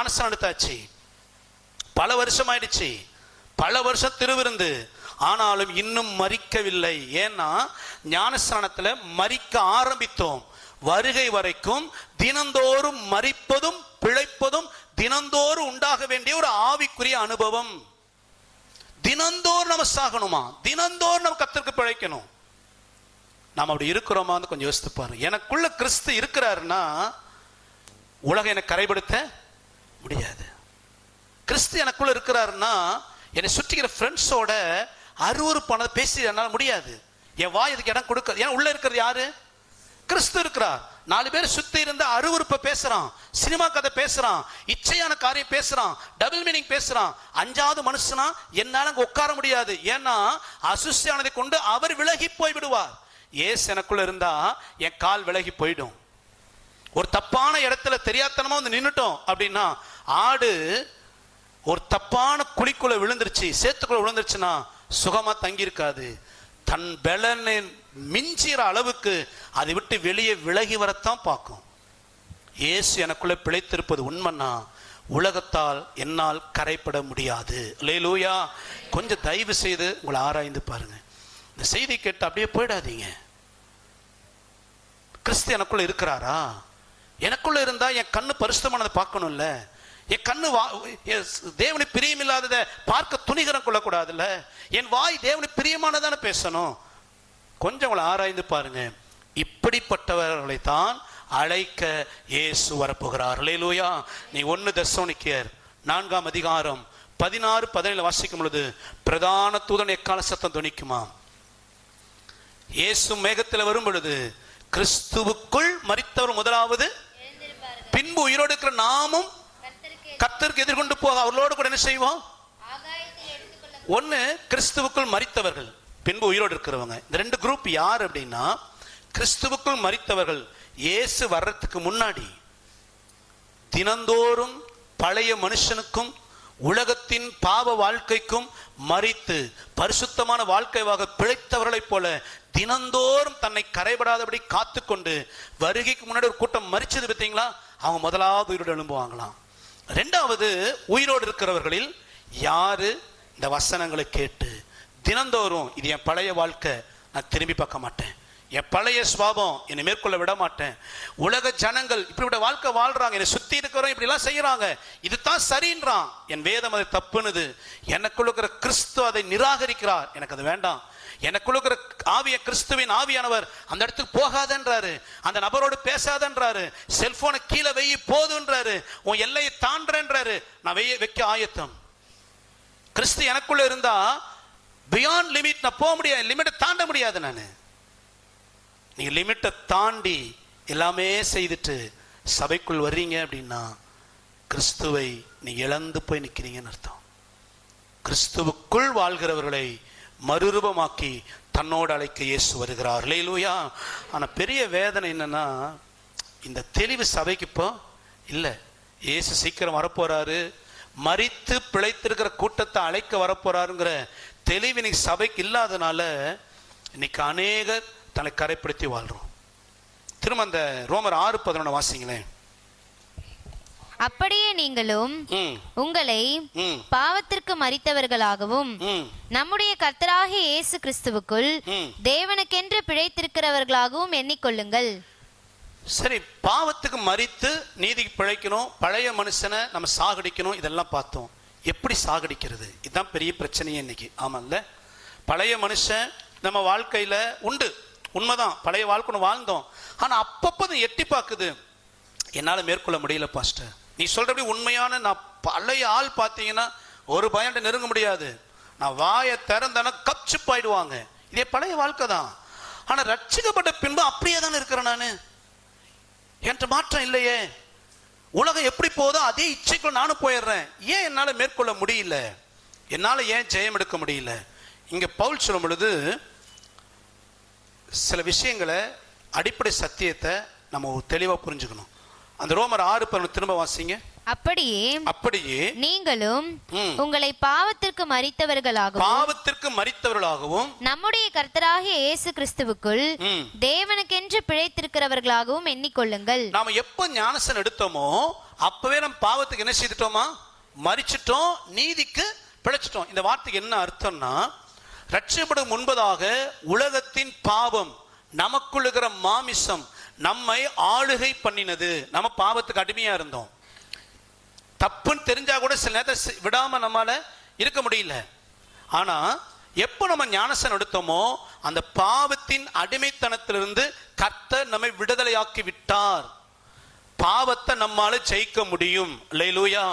ஞானஸ்நானம் எடுத்தாச்சு, பல வருஷம் ஆயிடுச்சு, பல வருஷம் திருவிருந்து, ஆனாலும் இன்னும் மரிக்கவில்லை. ஏன்னா ஞானஸ்நானத்துல மரிக்க ஆரம்பித்தோம், வருகை வரைக்கும் தினந்தோறும் மரிப்பதும் பிழைப்பதும் தினந்தோறும் உண்டாக வேண்டிய ஒரு ஆவிக்குரிய அனுபவம். தினந்தோறும் நம்ம சாகணுமா? தினந்தோறும் நம்ம கர்த்தருக்கு பிழைக்கணும். நாம் அப்படி இருக்கிறோமா? கொஞ்சம் யோசித்து பாருங்க. எனக்குள்ள கிறிஸ்து இருக்கிறாருன்னா உலகம் எனக்கு கரைப்படுத்த முடியாது. கிறிஸ்து எனக்குள்ள இருக்கிறாருன்னா என்னை சுற்றிக்கிற ஃப்ரெண்ட்ஸோட அருவருப்பான பேசி என்னால் முடியாது. என் வாய் அதுக்கு இடம் கொடுக்க. ஏன்னா உள்ள இருக்கிறது யாரு? கிறிஸ்து இருக்கிறார். 4 பேர் சுத்தி இருந்த அருவருப்பை பேசுறான், சினிமா கதை பேசுறான், இச்சையான காரியம் பேசுறான், டபுள் மீனிங் பேசுறான். 5வது மனுஷனா என்னால அங்க உட்கார முடியாது. ஏன்னா அசுசியானதை கொண்டு அவர் விலகி போய் விடுவார். ஏசு எனக்குள்ள இருந்தா என் கால் விலகி போயிடும். ஒரு தப்பான இடத்துல தெரியாதனமா வந்து நின்னுட்டோம் அப்படின்னா, ஆடு ஒரு தப்பான குழிக்குள்ள விழுந்துருச்சு, சேத்துக்குள்ள விழுந்துருச்சுன்னா சுகமா தங்கி இருக்காது. தன் பலனை மிஞ்சிற அளவுக்கு அதை விட்டு வெளியே விலகி வரத்தான் பார்க்கும். இயேசு எனக்குள்ள பிழைத்திருப்பது உண்மைன்னா உலகத்தால் என்னால் கரைப்பட முடியாது. அல்லேலூயா. கொஞ்சம் தயவு செய்து உங்களை ஆராய்ந்து பாருங்க. இந்த செய்தி கேட்டு அப்படியே போயிடாதீங்க. கிறிஸ்து எனக்குள்ள இருக்கிறாரா? எனக்குள்ள இருந்தா என் கண்ணு பரிசுத்தமானதை பார்க்கணும்ல, என் கண்ணு தேவனு பிரியமில்லாததை பார்க்க துணிகரம் கொள்ளக்கூடாதுல்ல, என் வாய் தேவனு பிரியமானதான பேசணும். கொஞ்சம் உங்களை ஆராய்ந்து பாருங்க. இப்படிப்பட்டவர்களை தான் அழைக்க இயேசு வரப்போகிறார். அல்லேலூயா. நீ 1 தெசலோனிக்கேயர் 4ஆம் அதிகாரம் 16-17 வாசிக்கும் பொழுது பிரதான தூதன் எக்கால சத்தம் துணிக்குமா? இயேசு மேகத்தில் வரும் பொழுது கிறிஸ்துவுக்குள் மரித்தவர் முதலாவது, பின்பு உயிரோடு இருக்கிற நாமும் கர்த்தருக்கு எதிர்கொண்டு போக அவர்களோடு கூட என்ன செய்வோம்? ஒன்னு கிறிஸ்துவுக்குள் மரித்தவர்கள், பின்பு உயிரோடு இருக்கிறவங்க. இந்த 2 குரூப் யார் அப்படின்னா, கிறிஸ்துவுக்குள் மரித்தவர்கள் இயேசு வர்றதுக்கு முன்னாடி தினந்தோறும் பழைய மனுஷனுக்கும் உலகத்தின் பாவ வாழ்க்கைக்கும் மரித்து பரிசுத்தமான வாழ்க்கையாக பிழைத்தவர்களைப் போல தினந்தோறும் தன்னை கரைபடாதபடி காத்து கொண்டு வருகைக்கு முன்னாடி ஒரு கூட்டம் மரிச்சது பார்த்தீங்களா? அவங்க முதலாவது உயிரோடு எழும்புவாங்களாம். 2வது உயிரோடு இருக்கிறவர்களில் யாரு இந்த வசனங்களை கேட்டு தினந்தோறும் இது என் பழைய வாழ்க்கை, நான் திரும்பி பார்க்க மாட்டேன், என் பழைய சுபாவம் என்னை மேற்கொள்ள விட மாட்டேன், உலக ஜனங்கள் இப்படிப்பட்ட வாழ்க்கை வாழ்றாங்க, என்னை சுத்தி இருக்கிறவங்க இப்படி எல்லாம் செய்யறாங்க, இதுதான் சரின்றான், என் வேதம் அதை தப்புனுது, எனக்குள்ள இருக்கிற கிறிஸ்து அதை நிராகரிக்கிறார், எனக்கு அது வேண்டாம், எனக்குள்ள இருக்கிற ஆவிய கிறிஸ்துவின் ஆவியானவர் அந்த இடத்துக்கு போகாதன்றாரு, அந்த நபரோடு பேசாதன்றாரு, செல்போனை கீழே வெயி போதுன்றாரு, உன் எல்லையை தாண்டன்றாரு, நான் வைக்க ஆயத்தம். கிறிஸ்து எனக்குள்ள இருந்தா பியாண்ட் லிமிட் நான் போக முடியாது, லிமிட்டை தாண்ட முடியாது. நான் நீங்க லிமிட்டை தாண்டி எல்லாமே செய்துட்டு சபைக்குள் வர்றீங்க அப்படின்னா கிறிஸ்துவை நீ இழந்து போய் நிற்கிறீங்கன்னு அர்த்தம். கிறிஸ்துவுக்குள் வாழ்கிறவர்களை மறுரூபமாக்கி தன்னோடு அழைக்க இயேசு வருகிறார். அல்லேலூயா. ஆனா பெரிய வேதனை என்னன்னா, இந்த தெளிவு சபைக்கு இப்போ இல்லை. இயேசு சீக்கிரம் வரப்போறாரு, மரித்து பிழைத்திருக்கிற கூட்டத்தை அழைக்க வரப்போறாருங்கிற தெளிவு இன்னைக்கு சபைக்கு இல்லாதனால இன்னைக்கு அநேகர் தன்னை கரைப்படுத்தி வாழ்றோம். திரும்ப அந்த ரோமர் 6:11 வாசிங்களேன். அப்படியே நீங்களும் உங்களை பாவத்திற்கு மரித்தவர்களாகவும் நம்முடைய கர்த்தராகிய இயேசு கிறிஸ்துவுக்குள் தேவனுக்கென்று பிழைத்திருக்கிறவர்களாகவும் எண்ணிக்கொள்ளுங்கள். சரி, பாவத்துக்கு மரித்து நீதிக்கு பிழைக்கணும், பழைய மனுஷனை நம்ம சாகடிக்கணும், இதெல்லாம் பார்த்தோம். எப்படி சாகடிக்கிறது? இதுதான் பெரிய பிரச்சனையே இன்னைக்கு. ஆமாம்ல, பழைய மனுஷன் நம்ம வாழ்க்கையில உண்டு, உண்மைதான், பழைய வாழ்க்கை வாழ்ந்தோம். ஆனா அப்பப்போ எட்டி பார்க்குது, என்னால் மேற்கொள்ள முடியல பாஸ்டர். நீ சொல்றபடி உண்மையான நான் பழைய ஆள் பார்த்தீங்கன்னா ஒரு பயன்ட்ட நெருங்க முடியாது, நான் வாயை திறந்தேன்னா கப்ச்சு போயிடுவாங்க. இதே பழைய வாழ்க்கை தான். ஆனா ரட்சிக்கப்பட்ட பின்பு அப்படியே தானே இருக்கிறேன் நான், என்ற மாற்றம் இல்லையே. உலகம் எப்படி போதோ அதே இச்சைக்குள்ள நானும் போயிடுறேன். ஏன் என்னால் மேற்கொள்ள முடியல? என்னால் ஏன் ஜெயம் எடுக்க முடியல? இங்க பவுல் சொல்லும் பொழுது சில விஷயங்களை, அடிப்படை சத்தியத்தை நம்ம தெளிவா புரிஞ்சுக்கணும். அந்த ரோமர் 6:11 திரும்ப வாசிங்க. அப்படியே நீங்களும் உங்களை பாவத்திற்கு மரித்தவர்களாகவும் நம்முடைய கர்த்தராகிய இயேசு கிறிஸ்துவுக்குள் தேவனுக்கென்று பிழைத்திருக்கிறவர்களாகவும் எண்ணிக்கொள்ளுங்கள். நாம எப்ப ஞானஸ்நானம் எடுத்தோமோ அப்பவே நம்ம பாவத்துக்கு என்ன செய்துட்டோமா? மரிச்சிட்டோம், நீதிக்கு பிழைச்சிட்டோம். இந்த வார்த்தைக்கு என்ன அர்த்தம்னா, ரட்சிக்கப்படும் முன்பதாக உலகத்தின் பாவம், நமக்குள் இருக்கிற மாமிசம் நம்மை ஆளுகை பண்ணினது. நம்ம பாவத்துக்கு அடிமையா இருந்தோம். தப்புன்னு தெரிஞ்சா கூட சில நேரத்தை விடாம நம்மால இருக்க முடியல. ஆனா எப்போ நம்ம ஞானஸ்நானம் எடுத்தோமோ அந்த பாவத்தின் அடிமைத்தனத்திலிருந்து கர்த்தர் நம்மை விடுதலையாக்கி விட்டார். பாவத்தை நம்மால ஜெயிக்க முடியும். அல்லேலூயா.